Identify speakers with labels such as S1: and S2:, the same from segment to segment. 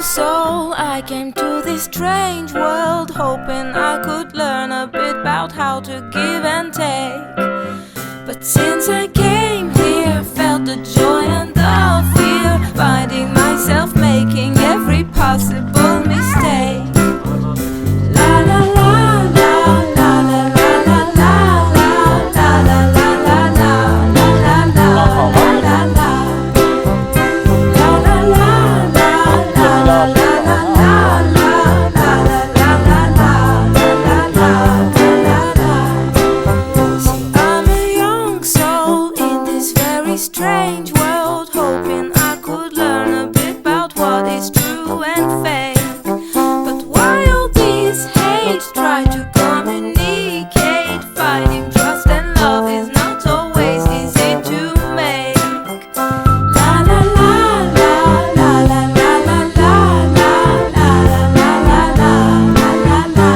S1: new soul, I came to this strange world, hoping I could learn a bit about how to give and take. But since I came here, I felt the joy and the fear, finding myself making every possible mistake. La la la la la la la la la la la la la la la la la la. Strange world, hoping I could learn a bit about what is true and fake. But while these hates try to communicate, finding trust and love is not always easy to make. La la la la la la la la la la la la la la la la la.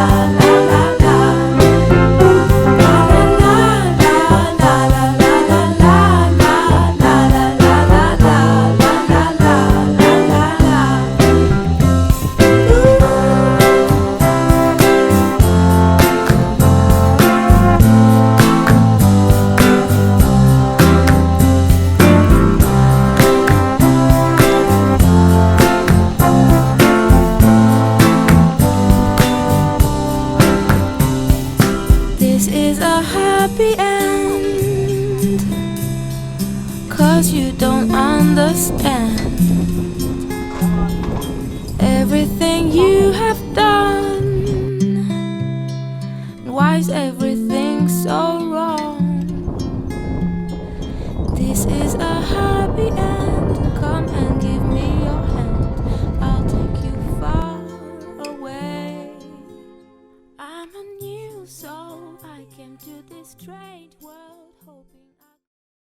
S1: This is a happy end, 'cause you don't understand everything you have done. Why is everything so wrong? This is a happy end. Come and give me your hand, I'll take you far away. I'm a new soul, I came to this strange world hoping